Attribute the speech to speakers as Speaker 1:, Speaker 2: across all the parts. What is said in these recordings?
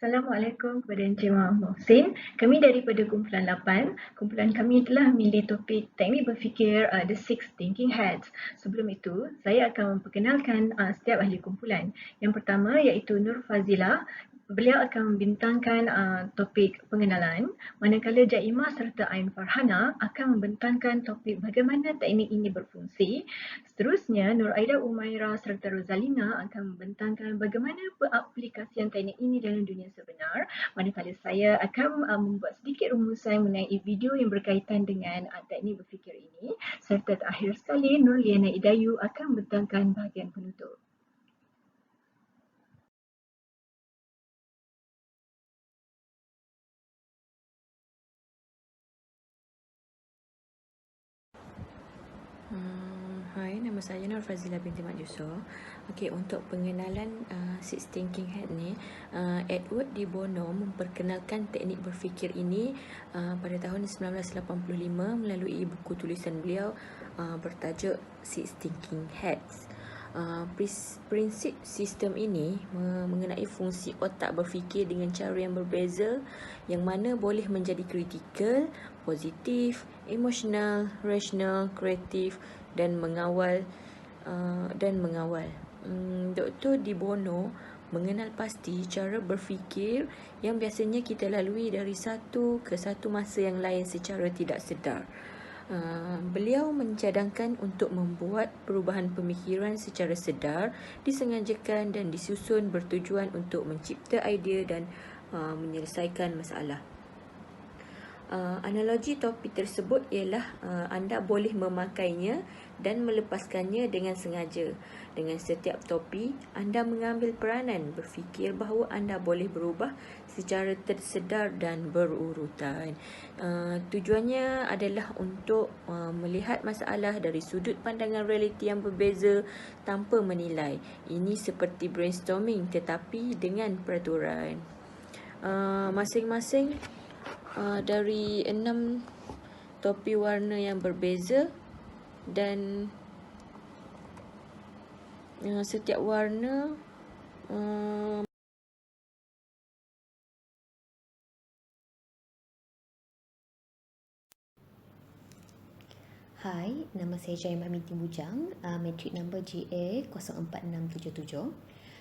Speaker 1: Assalamualaikum kepada Encik Muhammad Hussein. Kami daripada kumpulan 8. Kumpulan kami telah memilih topik teknik berfikir The Six Thinking Hats. Sebelum itu, saya akan memperkenalkan setiap ahli kumpulan. Yang pertama iaitu Nur Fazila. Beliau akan membintangkan topik pengenalan, manakala Jaimah serta Ain Farhana akan membentangkan topik bagaimana teknik ini berfungsi. Seterusnya, Nur Aida Umaira serta Rozalina akan membentangkan bagaimana pengaplikasian teknik ini dalam dunia sebenar, manakala saya akan membuat sedikit rumusan mengenai video yang berkaitan dengan teknik berfikir ini, serta terakhir sekali Nur Liana Idayu akan membentangkan bahagian penutup.
Speaker 2: Hai, nama saya Nur Fazila binti Mat Yusof. Okey, untuk pengenalan Six Thinking Hat ni, Edward de Bono memperkenalkan teknik berfikir ini pada tahun 1985 melalui buku tulisan beliau bertajuk Six Thinking Hats. Prinsip sistem ini mengenai fungsi otak berfikir dengan cara yang berbeza, yang mana boleh menjadi kritikal, positif, emosional, rasional, kreatif dan mengawal. Dr. de Bono mengenal pasti cara berfikir yang biasanya kita lalui dari satu ke satu masa yang lain secara tidak sedar. Beliau mencadangkan untuk membuat perubahan pemikiran secara sedar, disengajakan dan disusun bertujuan untuk mencipta idea dan menyelesaikan masalah. Analogi topi tersebut ialah anda boleh memakainya dan melepaskannya dengan sengaja. Dengan setiap topi, anda mengambil peranan berfikir bahawa anda boleh berubah secara tersedar dan berurutan. Tujuannya adalah untuk melihat masalah dari sudut pandangan realiti yang berbeza tanpa menilai. Ini seperti brainstorming tetapi dengan peraturan. Masing-masing dari 6 topi warna yang berbeza, dan setiap warna
Speaker 3: Hai, nama saya Jaimah binti Bujang, matric number GA04677.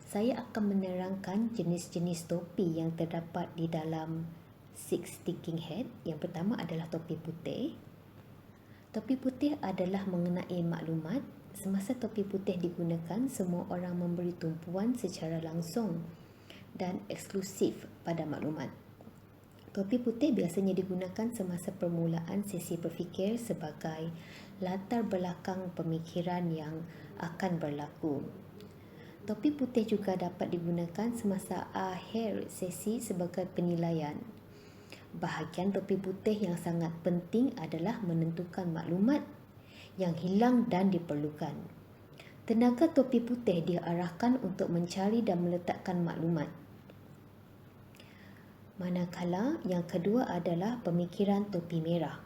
Speaker 3: Saya akan menerangkan jenis-jenis topi yang terdapat di dalam Six Thinking Hat. Yang pertama adalah topi putih. Topi putih adalah mengenai maklumat. Semasa topi putih digunakan, semua orang memberi tumpuan secara langsung dan eksklusif pada maklumat. Topi putih biasanya digunakan semasa permulaan sesi berfikir sebagai latar belakang pemikiran yang akan berlaku. Topi putih juga dapat digunakan semasa akhir sesi sebagai penilaian. Bahagian topi putih yang sangat penting adalah menentukan maklumat yang hilang dan diperlukan. Tenaga topi putih diarahkan untuk mencari dan meletakkan maklumat. Manakala yang kedua adalah pemikiran topi merah.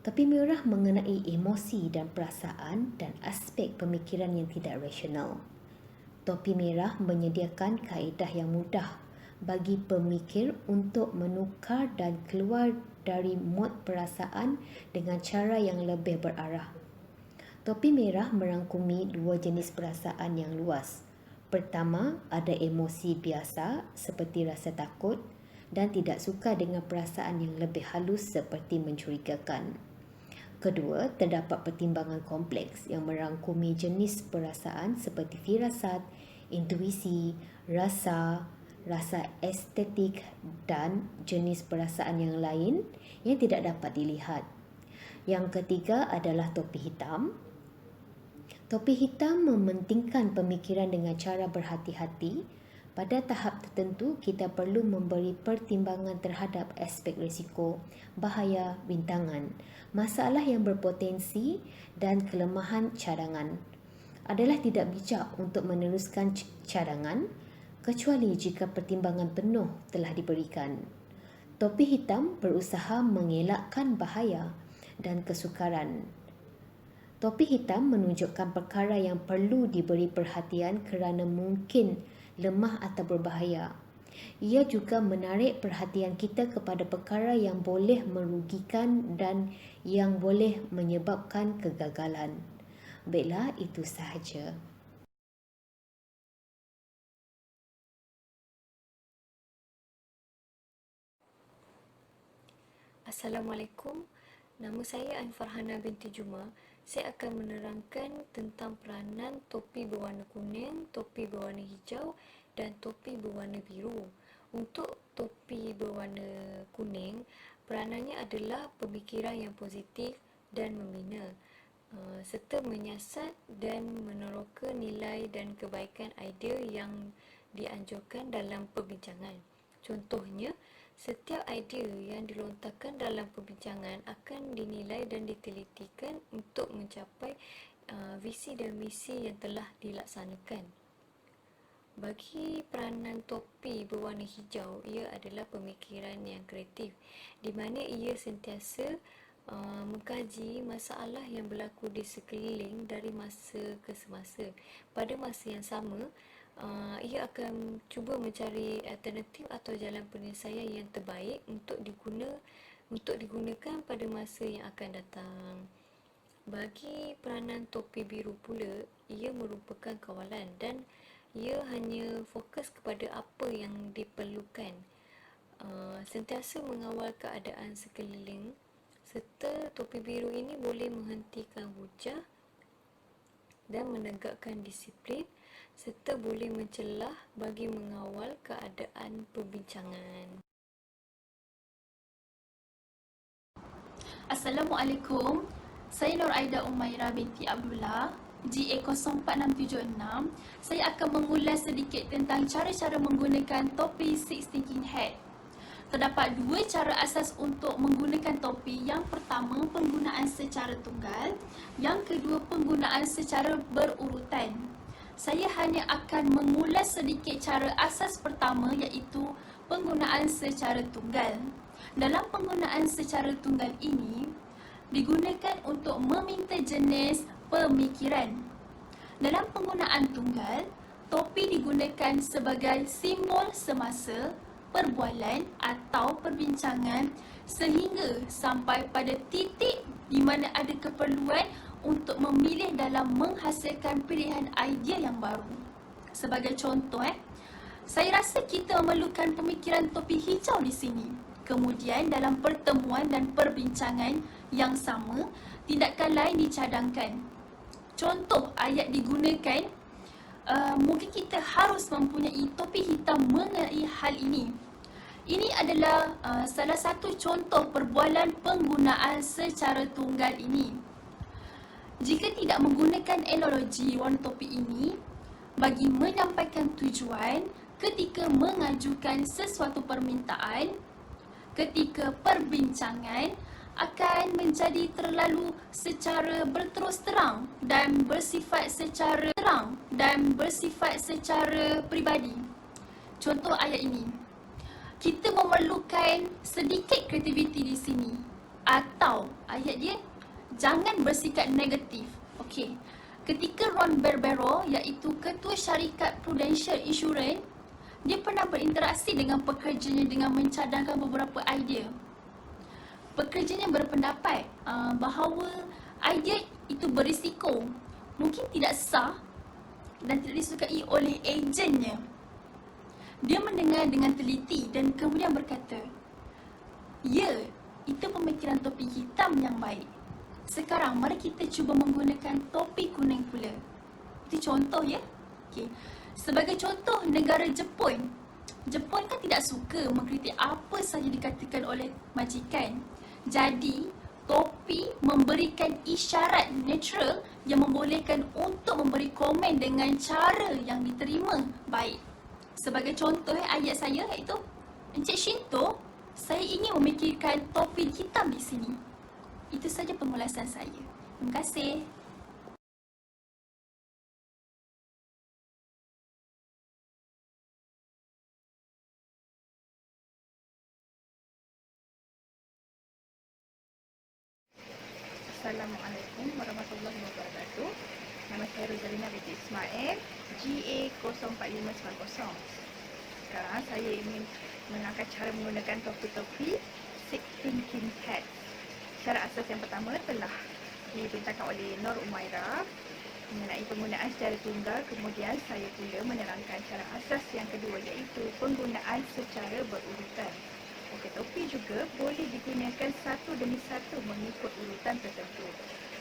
Speaker 3: Topi merah mengenai emosi dan perasaan dan aspek pemikiran yang tidak rasional. Topi merah menyediakan kaedah yang mudah bagi pemikir untuk menukar dan keluar dari mod perasaan dengan cara yang lebih berarah. Topi merah merangkumi dua jenis perasaan yang luas. Pertama, ada emosi biasa seperti rasa takut dan tidak suka dengan perasaan yang lebih halus seperti mencurigakan. Kedua, terdapat pertimbangan kompleks yang merangkumi jenis perasaan seperti firasat, intuisi, rasa estetik dan jenis perasaan yang lain yang tidak dapat dilihat. Yang ketiga adalah topi hitam. Topi hitam mementingkan pemikiran dengan cara berhati-hati. Pada tahap tertentu, kita perlu memberi pertimbangan terhadap aspek risiko, bahaya, bintangan, masalah yang berpotensi dan kelemahan cadangan. Adalah tidak bijak untuk meneruskan cadangan kecuali jika pertimbangan penuh telah diberikan. Topi hitam berusaha mengelakkan bahaya dan kesukaran. Topi hitam menunjukkan perkara yang perlu diberi perhatian kerana mungkin lemah atau berbahaya. Ia juga menarik perhatian kita kepada perkara yang boleh merugikan dan yang boleh menyebabkan kegagalan. Baiklah, itu sahaja.
Speaker 2: Assalamualaikum. Nama saya Ain Farhana binti Juma. Saya akan menerangkan tentang peranan topi berwarna kuning, topi berwarna hijau dan topi berwarna biru. Untuk topi berwarna kuning, peranannya adalah pemikiran yang positif dan membina, serta menyiasat dan meneroka nilai dan kebaikan idea yang dianjurkan dalam perbincangan. Contohnya, setiap idea yang dilontarkan dalam perbincangan akan dinilai dan ditelitikan untuk mencapai visi dan misi yang telah dilaksanakan. Bagi peranan topi berwarna hijau, ia adalah pemikiran yang kreatif, di mana ia sentiasa mengkaji masalah yang berlaku di sekeliling dari masa ke semasa. Pada masa yang sama, ia akan cuba mencari alternatif atau jalan penyelesaian yang terbaik untuk digunakan pada masa yang akan datang. Bagi peranan topi biru pula, ia merupakan kawalan dan ia hanya fokus kepada apa yang diperlukan, sentiasa mengawal keadaan sekeliling, serta topi biru ini boleh menghentikan hujah dan menegakkan disiplin, serta boleh mencelah bagi mengawal keadaan perbincangan.
Speaker 4: Assalamualaikum. Saya Nur Aida Umairah binti Abdullah, GA 0467 Saya akan mengulas sedikit tentang cara-cara menggunakan topi Six Thinking Hat. Terdapat dua cara asas untuk menggunakan topi. Yang pertama, penggunaan secara tunggal. Yang kedua, penggunaan secara berurutan. Saya hanya akan mengulas sedikit cara asas pertama, iaitu penggunaan secara tunggal. Dalam penggunaan secara tunggal ini digunakan untuk meminta jenis pemikiran. Dalam penggunaan tunggal, topi digunakan sebagai simbol semasa, perbualan atau perbincangan sehingga sampai pada titik di mana ada keperluan untuk memilih dalam menghasilkan pilihan idea yang baru. Sebagai contoh, saya rasa kita memerlukan pemikiran topi hijau di sini. Kemudian dalam pertemuan dan perbincangan yang sama, tindakan lain dicadangkan. Contoh ayat digunakan, mungkin kita harus mempunyai topi hitam mengenai hal ini. Ini adalah salah satu contoh perbualan penggunaan secara tunggal ini. Jika tidak menggunakan analogi warna topi ini bagi menyampaikan tujuan ketika mengajukan sesuatu permintaan, ketika perbincangan, akan menjadi terlalu secara berterus terang dan bersifat secara peribadi. Contoh ayat ini. Kita memerlukan sedikit kreativiti di sini. Atau ayat dia, jangan bersikap negatif. Okey. Ketika Ron Barbero, iaitu ketua syarikat Prudential Insurance, dia pernah berinteraksi dengan pekerjanya dengan mencadangkan beberapa idea. Pekerjanya berpendapat bahawa idea itu berisiko, mungkin tidak sah dan tidak disukai oleh ejennya. Dia mendengar dengan teliti dan kemudian berkata, ya, itu pemikiran topi hitam yang baik. Sekarang mari kita cuba menggunakan topi kuning pula. Itu contoh ya. Okay. Sebagai contoh, negara Jepun. Jepun kan tidak suka mengkritik apa sahaja dikatakan oleh majikan. Jadi, topi memberikan isyarat natural yang membolehkan untuk memberi komen dengan cara yang diterima baik. Sebagai contoh ayat saya iaitu, Encik Shinto, saya ingin memikirkan topi hitam di sini. Itu saja pengulasan saya. Terima kasih.
Speaker 1: Assalamualaikum warahmatullahi wabarakatuh. Nama saya Rozalina binti Ismail, GA 04590. sekarang saya ingin menerangkan cara menggunakan topi-topi Six Thinking Hats. Cara asas yang pertama telah dibincangkan oleh Nur Umairah mengenai penggunaan secara tunggal. Kemudian saya pula menerangkan cara asas yang kedua, iaitu penggunaan secara berurutan. Okey, topi juga boleh digunakan satu demi satu mengikut urutan tertentu.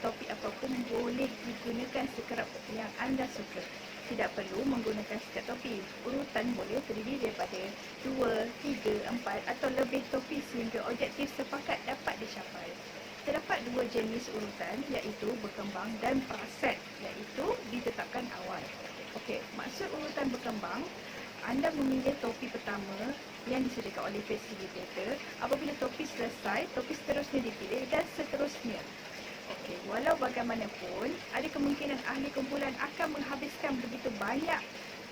Speaker 1: Topi apapun boleh digunakan sekerap yang anda suka. Tidak perlu menggunakan sekat topi. Urutan boleh terdiri daripada 2, 3, 4 atau lebih topi sehingga objektif sepakat dapat dicapai. Terdapat 2 jenis urutan, iaitu berkembang dan praset, iaitu ditetapkan awal. Okey, maksud urutan berkembang, anda memilih topi pertama yang disediakan oleh fasilitator. Apabila topi selesai, topi seterusnya dipilih dan seterusnya. Okey, walau bagaimanapun, ada kemungkinan ahli kumpulan akan menghabiskan begitu banyak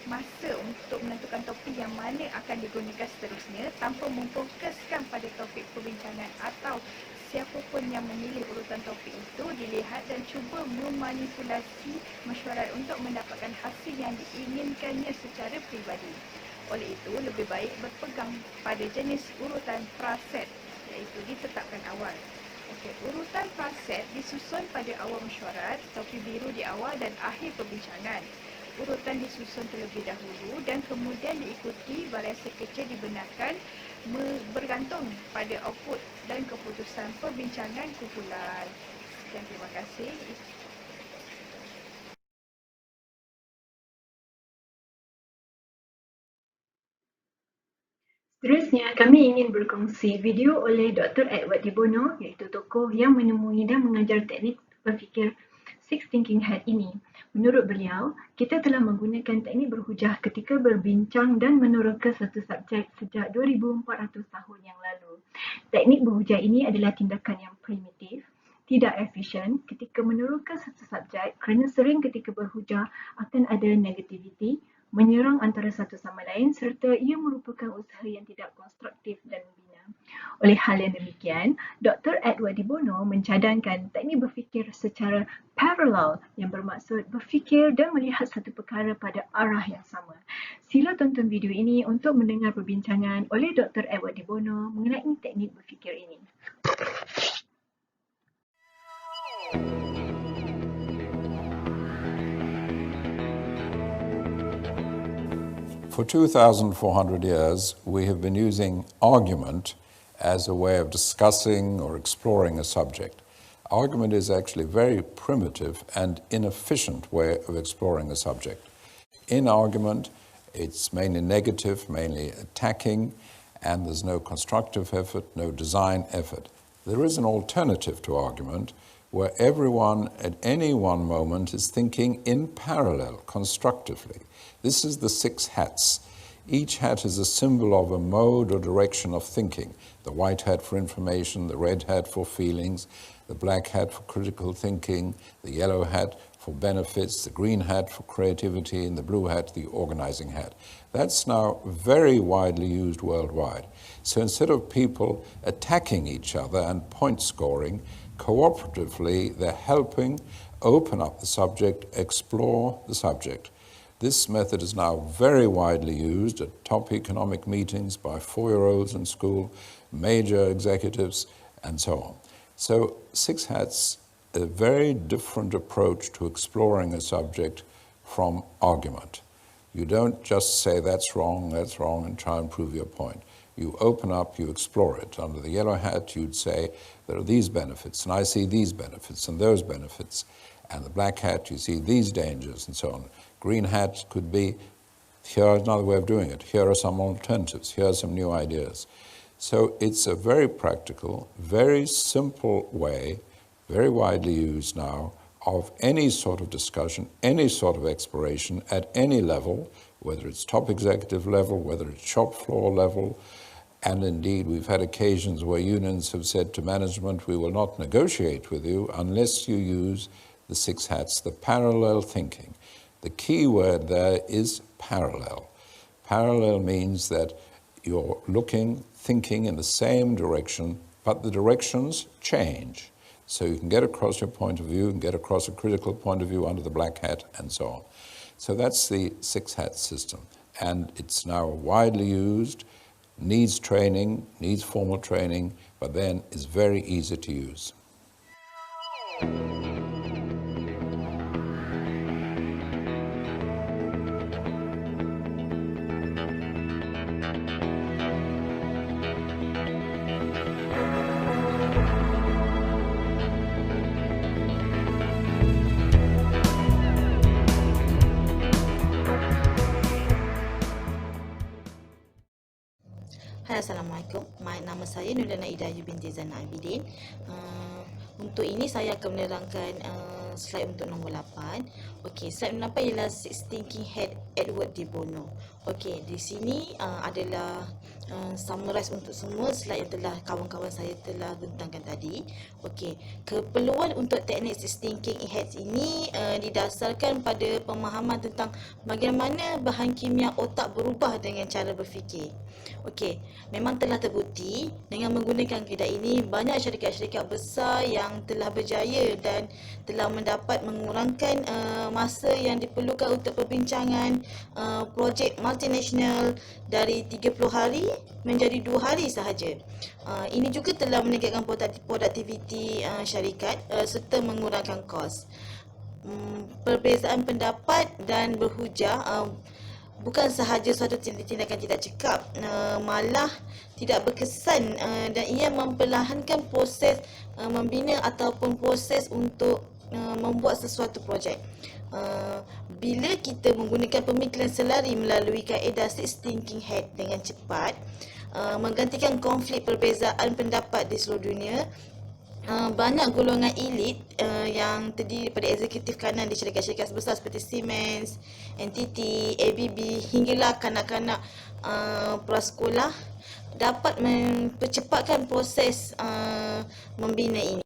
Speaker 1: masa untuk menentukan topi yang mana akan digunakan seterusnya tanpa memfokuskan pada topik perbincangan atau siapa pun yang memilih urutan topi itu dilihat dan cuba memanipulasi mesyuarat untuk mendapatkan hasil yang diinginkannya secara peribadi. Oleh itu, lebih baik berpegang pada jenis urutan praset, iaitu ditetapkan awal. Okey, urutan praset disusun pada awal mesyuarat, topi biru di awal dan akhir perbincangan. Urutan disusun terlebih dahulu dan kemudian diikuti variasi kecil dibenarkan bergantung pada output dan keputusan perbincangan kumpulan. Sekian, terima kasih. Seterusnya, kami ingin berkongsi video oleh Dr. Edward Dibono, iaitu tokoh yang menemui dan mengajar teknik berfikir Six Thinking Hat ini. Menurut beliau, kita telah menggunakan teknik berhujah ketika berbincang dan meneroka satu subjek sejak 2400 tahun yang lalu. Teknik berhujah ini adalah tindakan yang primitif, tidak efisien ketika meneroka satu subjek kerana sering ketika berhujah akan ada negativiti, menyerang antara satu sama lain serta ia merupakan usaha yang tidak konstruktif dan membina. Oleh hal yang demikian, Dr. Edward Dibono mencadangkan teknik berfikir secara paralel yang bermaksud berfikir dan melihat satu perkara pada arah yang sama. Sila tonton video ini untuk mendengar perbincangan oleh Dr. Edward Dibono mengenai teknik berfikir ini.
Speaker 5: For 2,400 years, we have been using argument as a way of discussing or exploring a subject. Argument is actually a very primitive and inefficient way of exploring a subject. In argument, it's mainly negative, mainly attacking, and there's no constructive effort, no design effort. There is an alternative to argument where everyone at any one moment is thinking in parallel, constructively. This is the 6 hats. Each hat is a symbol of a mode or direction of thinking. The white hat for information, the red hat for feelings, the black hat for critical thinking, the yellow hat for benefits, the green hat for creativity, and the blue hat, the organizing hat. That's now very widely used worldwide. So instead of people attacking each other and point scoring, cooperatively they're helping open up the subject, explore the subject. This method is now very widely used at top economic meetings by 4-year-olds in school, major executives, and so on. So 6 hats, a very different approach to exploring a subject from argument. You don't just say that's wrong, and try and prove your point. You open up, you explore it. Under the yellow hat, you'd say, there are these benefits, and I see these benefits and those benefits. And the black hat, you see these dangers, and so on. Green hat could be, here's another way of doing it. Here are some alternatives. Here are some new ideas. So it's a very practical, very simple way, very widely used now, of any sort of discussion, any sort of exploration at any level, whether it's top executive level, whether it's shop floor level. And indeed, we've had occasions where unions have said to management, we will not negotiate with you unless you use the 6 hats, the parallel thinking. The key word there is parallel. Parallel means that you're thinking in the same direction, but the directions change. So you can get across your point of view, and get across a critical point of view under the black hat, and so on. So that's the 6 hat system. and it's now widely used, needs training, needs formal training, but then is very easy to use.
Speaker 6: Hai, Assalamualaikum. Nama saya Nurlana Idayu binti Zainal Abidin. Untuk ini saya akan menerangkan slide untuk nombor 8. Okey, slide nombor 8 ialah Six Thinking Hat Edward de Bono. Okey, di sini adalah summarize untuk semua slide yang telah kawan-kawan saya telah bentangkan tadi. Okey, keperluan untuk teknik Six Thinking Hats ini didasarkan pada pemahaman tentang bagaimana bahan kimia otak berubah dengan cara berfikir. Okey, memang telah terbukti dengan menggunakan kaedah ini banyak syarikat-syarikat besar yang telah berjaya dan telah mendapat mengurangkan masa yang diperlukan untuk perbincangan projek multinasional dari 30 hari menjadi 2 hari sahaja. Ini juga telah meningkatkan produktiviti syarikat serta mengurangkan kos. Perbezaan pendapat dan berhujah bukan sahaja suatu tindakan tidak cekap, malah tidak berkesan dan ia memperlahankan proses membina ataupun proses untuk membuat sesuatu projek. Bila kita menggunakan pemikiran selari melalui kaedah Six Thinking Hat dengan cepat, menggantikan konflik perbezaan pendapat di seluruh dunia, banyak golongan elit yang terdiri daripada eksekutif kanan di syarikat-syarikat besar seperti Siemens, NTT, ABB hinggalah kanak-kanak prasekolah dapat mempercepatkan proses membina ini.